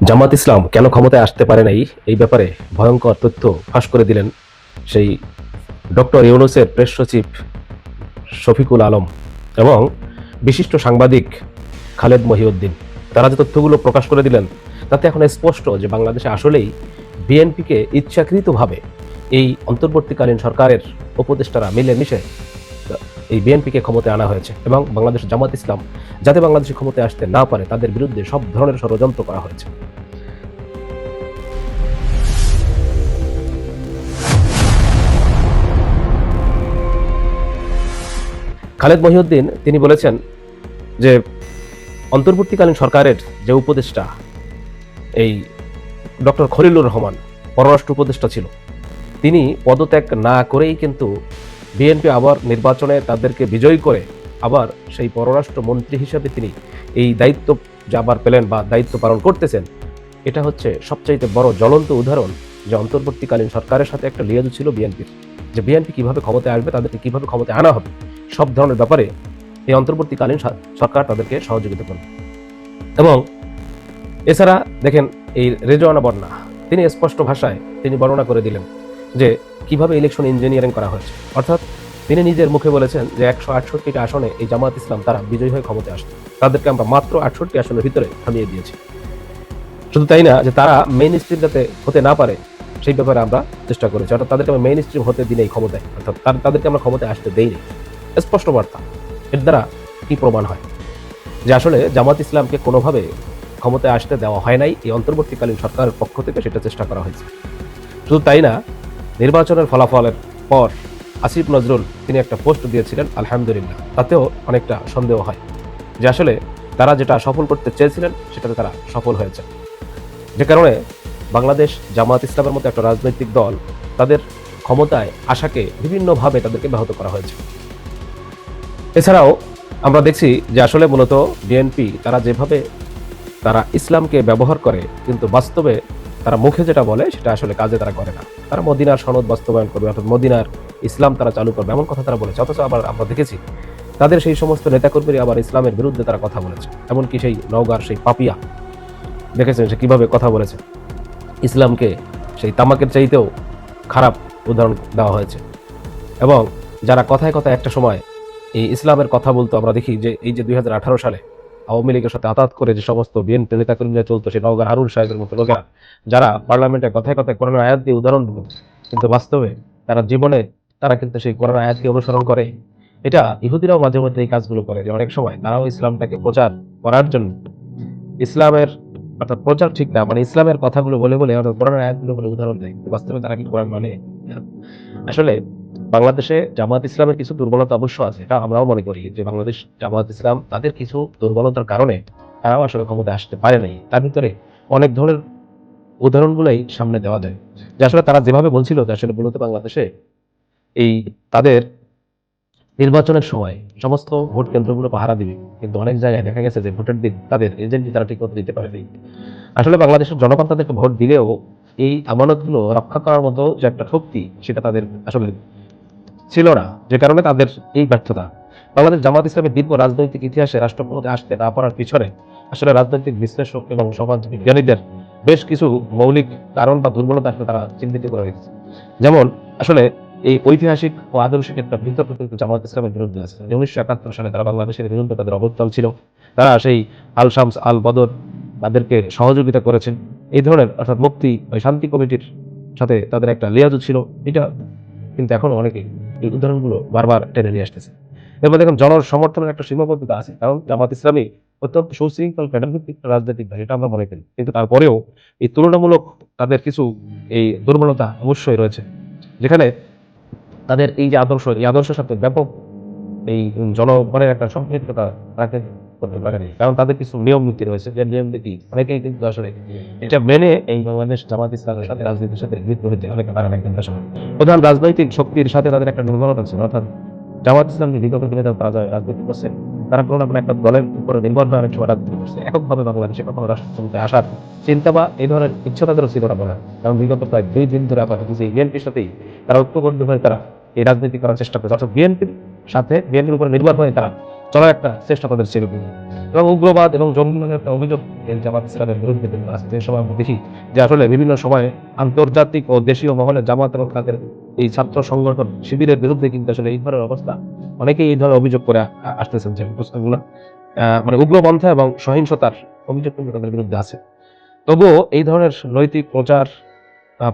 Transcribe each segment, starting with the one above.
জামাত ইসলাম কেন ক্ষমতায় আসতে পারে নাই এই ব্যাপারে ভয়ঙ্কর তথ্য ফাঁস করে দিলেন সেই ডক্টর ইউনূসের প্রেস সচিব শফিকুল আলম এবং বিশিষ্ট সাংবাদিক খালেদ মহিউদ্দিন। তারা যে তথ্যগুলো প্রকাশ করে দিলেন তাতে এখন স্পষ্ট যে বাংলাদেশে আসলেই বিএনপিকে ইচ্ছাকৃতভাবে এই অন্তর্বর্তীকালীন সরকারের উপদেষ্টারা মিলেমিশে এই বিএনপিকে ক্ষমতায় আনা হয়েছে এবং বাংলাদেশ জামাত ইসলাম যাতে বাংলাদেশে ক্ষমতায় আসতে না পারে তাদের বিরুদ্ধে সব ধরনের ষড়যন্ত্র করা হয়েছে। খালেদ মহিউদ্দিন তিনি বলেছেন যে অন্তর্বর্তীকালীন সরকারের যে উপদেষ্টা এই ডক্টর খলিলুর রহমান পররাষ্ট্র উপদেষ্টা ছিল, তিনি পদত্যাগ না করেই কিন্তু বিএনপি আবার নির্বাচনে তাদেরকে বিজয়ী করে আবার সেই পররাষ্ট্র মন্ত্রী হিসেবে তিনি এই দায়িত্ব যে আবার পেলেন বা দায়িত্ব পালন করতেছেন। এটা হচ্ছে সবচাইতে বড় জ্বলন্ত উদাহরণ যে অন্তর্বর্তীকালীন সরকারের সাথে একটা লিয়াজু ছিল বিএনপির, যে বিএনপি কিভাবে ক্ষমতায় আসবে, তাদেরকে কিভাবে ক্ষমতায় আনা হবে, সব ধরনের ব্যাপারে এই অন্তর্বর্তীকালীন সরকার তাদেরকে সহযোগিতা করবে। এবং এছাড়া দেখেন এই রেজওয়ানা বন্যা তিনি স্পষ্ট ভাষায় তিনি বর্ণনা করে দিলেন যে কিভাবে ইলেকশন ইঞ্জিনিয়ারিং করা হয়েছে। অর্থাৎ তিনি নিজের মুখে বলেছেন যে 168টা আসনে এই জামাত ইসলাম তারা বিজয়ী হয়ে ক্ষমতায় আসবে, তাদেরকে আমরা মাত্র 68 আসনের ভিতরে থামিয়ে দিয়েছি। শুধু তাই না, যে তারা মেইন স্ট্রিম যাতে হতে না পারে সেই ব্যাপারে আমরা চেষ্টা করেছি। অর্থাৎ তাদেরকে আমরা মেইন স্ট্রিম হতে দিই ক্ষমতায়, অর্থাৎ তাদেরকে আমরা ক্ষমতায় আসতে দেইনি। স্পষ্ট বার্তা। এর দ্বারা কি প্রমাণ হয় যে আসলে জামাত ইসলামকে কোনোভাবে ক্ষমতায় আসতে দেওয়া হয় নাই, এই অন্তর্বর্তীকালীন সরকারের পক্ষ থেকে সেটা চেষ্টা করা হয়েছে। শুধু তাই না, নির্বাচনের ফলাফলের পর আসিফ নজরুল তিনি একটা পোস্ট দিয়েছিলেন আলহামদুলিল্লাহ, তাতেও অনেকটা সন্দেহ হয় যে আসলে তারা যেটা সফল করতে চেয়েছিলেন সেটাতে তারা সফল হয়েছে। যে কারণে বাংলাদেশ জামাত ইসলামের মতো একটা রাজনৈতিক দল তাদের ক্ষমতায় আশাকে বিভিন্নভাবে তাদেরকে ব্যাহত করা হয়েছে। এছাড়াও আমরা দেখছি যে আসলে মূলত বিএনপি তারা যেভাবে তারা ইসলামকে ব্যবহার করে, কিন্তু বাস্তবে তারা মুখে যেটা বলে সেটা আসলে কাজে তারা করে না। তারা মদিনার সনদ বাস্তবায়ন করবে, অর্থাৎ মদিনার ইসলাম তারা চালু করবে, এমন কথা তারা বলেছে। অথচ আবার আমরা দেখেছি তাদের সেই সমস্ত নেতাকর্মীরা আবার ইসলামের বিরুদ্ধে তারা কথা বলেছে। এমনকি সেই নওগাঁর সেই পাপিয়া দেখেছেন সে কিভাবে কথা বলেছে, ইসলামকে সেই তামাকের চাইতেও খারাপ উদাহরণ দেওয়া হয়েছে। এবং যারা কথায় কথায় একটা সময় এই ইসলামের কথা বলতো, আমরা দেখি যে এই যে 2018 সালে আওয়ামী লীগের সাথে আতাত করে যে সমস্ত বিএনপি নেতাকর্মীরা চলতো, সেই নওগাঁ হারুন সাহেবের মতো লোকেরা যারা পার্লামেন্টে কথায় কথায় কোরআন আয়াত দিয়ে উদাহরণ দিত, কিন্তু বাস্তবে তারা জীবনে তারা কিন্তু সেই কোরআন আয়াতকে অনুসরণ করে। এটা ইহুদিরাও মাঝে মধ্যে এই কাজগুলো করে, যে অনেক সময় তারাও ইসলামটাকে প্রচার করার জন্য ইসলামের অর্থাৎ প্রচার ঠিক না, মানে ইসলামের কথাগুলো বলে বলে অর্থাৎ কোরআনের আয়াতগুলো বলে উদাহরণ দেয়, বাস্তবে তারা কি কোরআন মানে। আসলে বাংলাদেশে জামাত ইসলামের কিছু দুর্বলতা অবশ্য আছে, এটা আমরাও মনে করি যে বাংলাদেশ জামাত ইসলাম তাদের কিছু দুর্বলতার কারণে তারাও আসলে ক্ষমতায় আসতে পারে নাই। তার ভিতরে অনেক ধরনের উদাহরণগুলোই সামনে দেওয়া যায়, যে আসলে তারা যেভাবে বলছিল যে আসলে মূলত বাংলাদেশে এই তাদের নির্বাচনের সময় সমস্ত ভোট কেন্দ্রগুলো পাহারা দিবে, কিন্তু অনেক জায়গায় দেখা গেছে যে ভোটের দিন তাদের এজেন্টই তারা ঠিক মতো দিতে পারেনি। আসলে বাংলাদেশের জনগণ তাদেরকে ভোট দিলেও এই আমানতগুলো রক্ষা করার মতো যে একটা শক্তি সেটা তাদের আসলে ছিল না, যে কারণে তাদের এই ব্যর্থতা। বাংলাদেশ জামাত ইসলামের দীর্ঘ রাজনৈতিক ইতিহাসে রাষ্ট্রক্ষমতায় আসতে না পারার পিছনে আসলে রাজনৈতিক বিশ্লেষক এবং সমাজ বিজ্ঞানীদের বেশ কিছু মৌলিক কারণ বা দুর্বলতা আসলে তারা চিহ্নিত করে রেখেছে। যেমন আসলে এই ঐতিহাসিক ও আদর্শিক একটা বিতর্ক কিন্তু জামাত ইসলামের বিরুদ্ধে আছে। 1971 সালে তারা বাংলাদেশের বিরুদ্ধে তাদের অবস্থান ছিল, তারা সেই আল শামস আল বদর তাদেরকে সহযোগিতা করেছেন। এই ধরনের অর্থাৎ মুক্তি ওই শান্তি কমিটির সাথে তাদের একটা লিয়াজু ছিল। এটা কিন্তু এখন অনেকে এই উদাহরণগুলো বারবার টেনে নিয়ে আসতেছে। এরপর দেখুন জনসমর্থনের একটা সীমাবদ্ধতা আছে, কারণ জামাত ইসলামী অত্যন্ত সুশৃঙ্খল ক্যাডারভিত্তিক রাজনৈতিক দল, এটা আমরা মনে করি। কিন্তু তারপরেও এই তুলনামূলক তাদের কিছু এই দুর্বলতা অবশ্যই রয়েছে, যেখানে তাদের এই যে আদর্শ, এই আদর্শের সাথে ব্যাপক এই জনগণের একটা সম্পৃক্ততা রাখতে করতে পারেনি, কারণ তাদের কিছু নিয়ম নীতি রয়েছে, যে নিয়ম নীতি অনেকেই কিন্তু আসলে এটা মেনে এই বাংলাদেশ জামাত ইসলামের সাথে রাজনীতির সাথে যুক্ত হতে অনেকে পারে না। কিন্তু আসলে প্রধান রাজনৈতিক শক্তির সাথে তাদের একটা দুর্বলতা ছিল, অর্থাৎ জামাত ইসলাম যে বিগত দিনে তারা যায় রাজনীতি করছে, তারা কোনো না কোনো একটা দলের উপরে নির্ভর হয়ে অনেক সময় রাজনীতি করছে। এককভাবে বাংলাদেশে কখনো রাষ্ট্র ক্ষমতায় আসার চিন্তা বা এই ধরনের ইচ্ছা তাদেরও ছিল না বলা, কারণ বিগত প্রায় 2 দিন ধরে আপাতত যে বিএনপির সাথেই তারা ঐক্যবদ্ধ হয়ে তারা এই রাজনীতি করার চেষ্টা করেছে, অর্থাৎ বিএনপির সাথে বিএনপির উপরে নির্ভর হয়ে তারা চলার একটা চেষ্টা তাদের ছিল। তো এবং উগ্রবাদ এবং জঙ্গিবাদের একটা অভিযোগ এই জামাত ইসলামের বিরুদ্ধে কিন্তু আছে। যে সময় আমরা দেখি যে আসলে বিভিন্ন সময় আন্তর্জাতিক ও দেশীয় মহলে জামাত এবং তাদের এই ছাত্র সংগঠন শিবিরের বিরুদ্ধে কিন্তু আসলে এই ধরনের অবস্থা অনেকেই এই ধরনের অভিযোগ করে আসতেছেন যে প্রশ্নগুলো মানে উগ্রপন্থা এবং সহিংসতার অভিযোগ কিন্তু তাদের বিরুদ্ধে আছে। তবুও এই ধরনের নৈতিক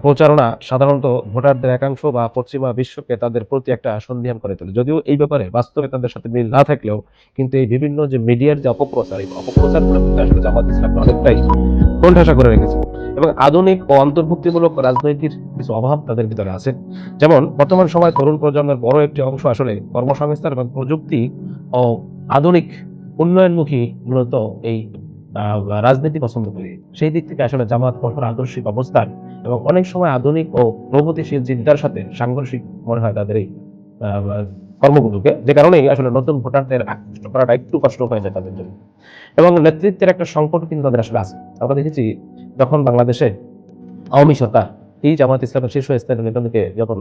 প্রচারণা সাধারণত ভোটারদের একাংশ বা পশ্চিমা বিশ্বকে তাদের প্রতি একটা সন্দিহান করে তোলে। যদিও এই ব্যাপারে বাস্তবে তাদের সাথে মিল না থাকলেও কিন্তু এই বিভিন্ন যে মিডিয়ার যে অপপ্রচার, এই অপপ্রচারগুলো কিন্তু আসলে জামাত ইসলামকে অনেকটাই কোণঠাসা করে রেখেছে। এবং আধুনিক ও অন্তর্ভুক্তিমূলক রাজনৈতিক কিছু অভাব তাদের ভিতরে আছে। যেমন বর্তমান সময়ে তরুণ প্রজন্মের বড় একটি অংশ আসলে কর্মসংস্থান এবং প্রযুক্তি ও আধুনিক উন্নয়নমুখী মূলত এই রাজনীতি পছন্দ করি। সেই দিক থেকে আসলে জামাত কঠোর আদর্শিক অবস্থান এবং অনেক সময় আধুনিক ও প্রগতিশীল চিন্তার সাথে সাংঘর্ষিক মনে হয় তাদের এই কর্মগুলোকে, যে কারণেই আসলে নতুন ভোটারদের আকৃষ্ট করাটা একটু কষ্ট হয়ে যায় তাদের জন্য। এবং নেতৃত্বের একটা সংকট কিন্তু তাদের আসলে আছে। আমরা দেখেছি যখন বাংলাদেশে আওয়ামী সরকার এই জামাত ইসলামের শীর্ষস্থানীয় নেতাদেরকে যখন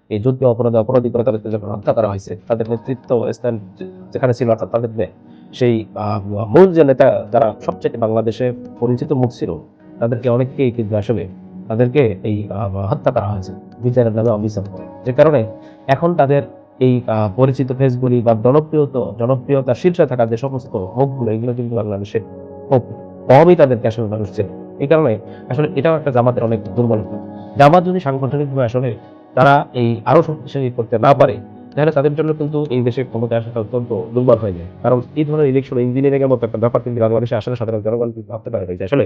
এই যুদ্ধ অপরাধে অপরাধী করে তাদেরকে যখন হত্যা করা হয়েছে, তাদের নেতৃত্ব স্থান যেখানে ছিল অর্থাৎ তাদের সেই মূল যে নেতা যারা সবচেয়ে বাংলাদেশে পরিচিত মুখ ছিল, তাদেরকে অনেককেই কিন্তু আসলে তাদেরকে এই হত্যা করা হয়েছে বিচারের নামে অবিচার করে। যে কারণে এখন তাদের এই পরিচিত ফেসগুলি বা জনপ্রিয়তার শীর্ষে থাকা যে সমস্ত মুখগুলো, এগুলো কিন্তু বাংলাদেশে খুব কমই তাদেরকে আসলে মানুষ চেনে। এই কারণে আসলে এটাও একটা জামাতের অনেক দুর্বলতা। জামাত যদি সাংগঠনিকভাবে আসলে তারা এই আরো শক্তিশালী করতে না পারে, তাহলে তাদের জন্য কিন্তু এই দেশের ক্ষমতা আসাটা অত্যন্ত দুর্বল হয়ে যায়। কারণ এই ধরনের ইলেকশন ইঞ্জিনিয়ারিং এর মতো একটা ব্যাপার কিন্তু বাংলাদেশে আসলে সাধারণ জনগণ কিন্তু ভাবতে পারে না। আসলে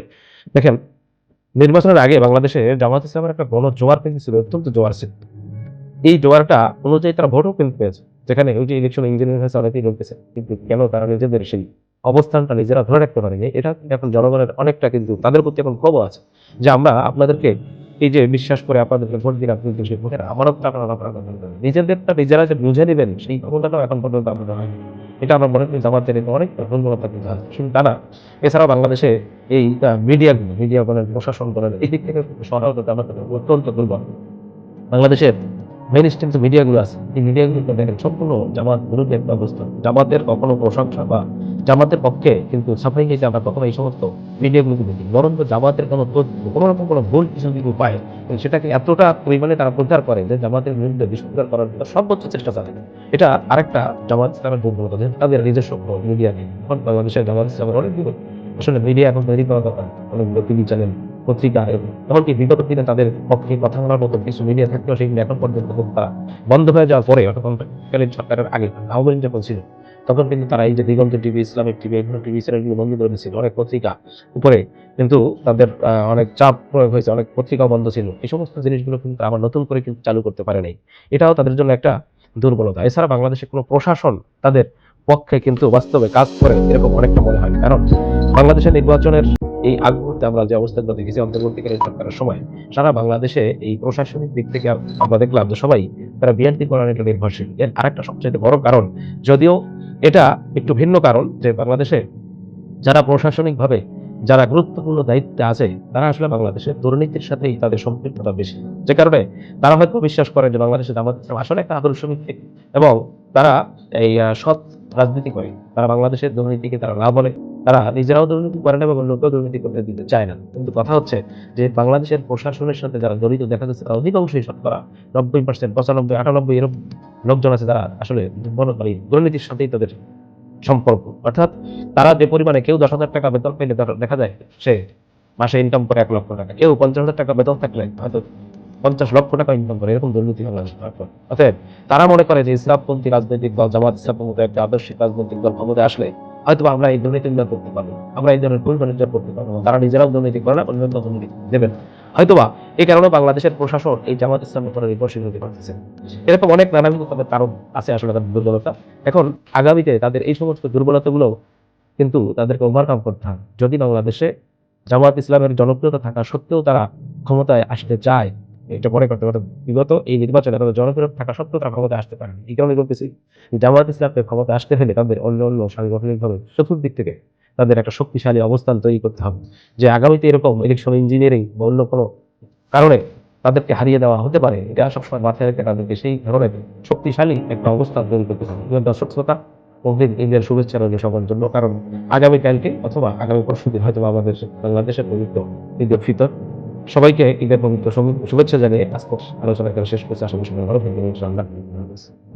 দেখেন, নির্বাচনের আগে বাংলাদেশে জামাত ইসলামের একটা জোয়ার কিন্তু ছিল, অত্যন্ত জোয়ার ছিল। এই জোয়ারটা অনুযায়ী তারা ভোটও কিন্তু পেয়েছে। যেখানে ওই যে ইলেকশন ইঞ্জিনিয়ারিং হয়েছে অনেকেই বলতেছে, কিন্তু কেন তারা নিজেদের সেই অবস্থানটা নিজেরা ধরে রাখতে পারেনি, এটা কিন্তু এখন জনগণের অনেকটা কিন্তু তাদের প্রতি এখন ক্ষোভ আছে যে আমরা আপনাদেরকে এই যে বিশ্বাস করে আপনাদেরকে ভোট দিলাম, কিন্তু সেই ভোটের আমানতটা আপনারা নিজেদেরটা নিজেরা যে বুঝে নেবেন সেই ক্ষমতাটাও এখন পর্যন্ত আপনাদের হয়নি। এটা আমরা মনে করি জামাতের অনেক দুর্বলতা কিন্তু আছে। শুধু তা না, এছাড়াও বাংলাদেশে এই মিডিয়া বলেন, প্রশাসন বলেন, এই দিক থেকে সহায়তা আমাদের অত্যন্ত দুর্বল। বাংলাদেশের মেইন স্ট্রিম যে মিডিয়াগুলো আছে, এই মিডিয়াগুলো দেখেন সম্পূর্ণ জামাত বিরোধী একটা অবস্থান। জামাতের কখনো প্রশংসা বা জামাতের পক্ষে কিন্তু সাফাই গাইতে আমরা কখনো এই সমস্ত মিডিয়াগুলোকে দেখি। বরঞ্চ জামাতের কোনো কোনো রকম কোনো ভুল কিছু যদি পায়, সেটাকে এতটা পরিমাণে তারা প্রচার করে যে জামাতের বিরুদ্ধে বিস্ফোরণ করার জন্য সর্বোচ্চ চেষ্টা চালায়। এটা আরেকটা জামাত ইসলামের দুর্বলতা, যে তাদের নিজস্ব মিডিয়া নেই। এখন বাংলাদেশের জামাত ইসলামের অনেকগুলো আসলে মিডিয়া এখন তৈরি করা দরকার। অনেকগুলো টিভি চ্যানেল, পত্রিকা, এমনকি বিগত দিনে তাদের পক্ষে কথা বলার মতো কিছু মিডিয়া থাকলেও সেগুলো এখন পর্যন্ত তারা বন্ধ হয়ে যাওয়ার পরে, অন্তর্বর্তীকালীন সরকারের আগে আওয়ামী লীগ যখন ছিল, তখন কিন্তু তারা এই যে দিগন্ত টিভি, ইসলামিক টিভি, এগুলো টিভি চ্যানেলগুলো বন্ধ করে দিয়েছিল। অনেক পত্রিকা উপরে কিন্তু তাদের অনেক চাপ প্রয়োগ হয়েছে, অনেক পত্রিকাও বন্ধ ছিল। এই সমস্ত জিনিসগুলো কিন্তু আবার নতুন করে কিন্তু চালু করতে পারে নাই। এটাও তাদের জন্য একটা দুর্বলতা। এছাড়া বাংলাদেশে কোনো প্রশাসন তাদের পক্ষে কিন্তু বাস্তবে কাজ করে এরকম অনেকটা মনে হয়। কারণ বাংলাদেশের নির্বাচনের এই আগ মুহূর্তে আমরা যে অবস্থাগুলো দেখেছি অন্তর্বর্তীকালীন সরকারের সময়, সারা বাংলাদেশে এই প্রশাসনিক দিক থেকে আমরা দেখলাম যে সবাই তারা বিএনপি করার একটা নির্ভরশীল। এর আরেকটা সবচেয়ে বড় কারণ, যদিও এটা একটু ভিন্ন কারণ, যে বাংলাদেশে যারা প্রশাসনিকভাবে যারা গুরুত্বপূর্ণ দায়িত্বে আছে, তারা আসলে বাংলাদেশের দুর্নীতির সাথেই তাদের সম্পৃক্ততা বেশি। যে কারণে তারা হয়তো বিশ্বাস করেন যে বাংলাদেশে জামাত ইসলাম আসলে একটা আদর্শ ভিত্তিক এবং তারা এই সৎ রাজনীতি করে। তারা বাংলাদেশের দুর্নীতিকে তারা না বলে, তারা নিজেরাও দুর্নীতি করে না এবং অন্যকেও দুর্নীতি করতে দিতে চায় না। কিন্তু কথা হচ্ছে যে বাংলাদেশের প্রশাসনের সাথে যারা জড়িত দেখা যাচ্ছে, তারা অধিকাংশই শতকরা 90%, 95, 98 এরকম লোকজন আছে যারা আসলে দুর্নীতির সাথেই তাদের সম্পর্ক। অর্থাৎ তারা যে পরিমাণে, কেউ 10,000 টাকা বেতন পেলে দেখা যায় সে মাসে ইনকাম করে 1 লক্ষ টাকা, কেউ 50,000 টাকা বেতন থাকলে হয়তো 50 লক্ষ টাকা ইনকাম করে, এরকম দুর্নীতি বাংলাদেশে। অতএব তারা মনে করে যে ইসলামপন্থী রাজনৈতিক দল জামাত ইসলামের মতো একটা আদর্শিক রাজনৈতিক দল ক্ষমতায় আসলে হয়তো আমরা এই দুর্নীতি করতে পারবো, আমরা এই ধরনের ভুল বাণিজ্য করতে পারবো। তারা নিজেরাও দুর্নীতি করে না, অন্যকেও দুর্নীতি দেবেন হয়তোবা। এই কারণে বাংলাদেশের প্রশাসন এই জামাত ইসলামের উপরে নির্ভরশীল হতে পারতেছে। এরকম অনেক নানাবিধ তাদের কারণ আছে আসলে তাদের দুর্বলতা। এখন আগামীতে তাদের এই সমস্ত দুর্বলতাগুলো কিন্তু তাদেরকে ওভারকাম করতে হবে। যদি বাংলাদেশে জামাত ইসলামের জনপ্রিয়তা থাকা সত্ত্বেও তারা ক্ষমতায় আসতে চায়, এটা মনে করতে পারে বিগত এই নির্বাচনে তাদের জনপ্রিয়তা থাকা সত্ত্বেও তারা ক্ষমতায় আসতে পারেনি। এই কারণে বলতেছি, জামাত ইসলামকে ক্ষমতায় আসতে হলে তাদের অন্য সাংগঠনিকভাবে চতুর্দিক থেকে তাদের একটা শক্তিশালী অবস্থান তৈরি করতে হবে, যে আগামীতে এরকম ইলেকশন ইঞ্জিনিয়ারিং বা অন্য কোনো কারণে তাদেরকে হারিয়ে দেওয়া হতে পারে। এটা সবসময় মাথায় রেখে তাদেরকে সেই ধরনের শক্তিশালী একটা অবস্থান তৈরি করতে হবে। দর্শক শ্রোতা, অগ্রিম ঈদের শুভেচ্ছা রইল সবার জন্য। কারণ আগামীকালকে অথবা আগামী পরশুদিন হয়তো বাংলাদেশ বাংলাদেশের পবিত্র ঈদুল ফিতর। সবাইকে ঈদের পবিত্র শুভেচ্ছা জানিয়ে আজকের আলোচনা এখানে শেষ করছি। আশা করি সবাই ভালো থাকবেন ইনশাআল্লাহ।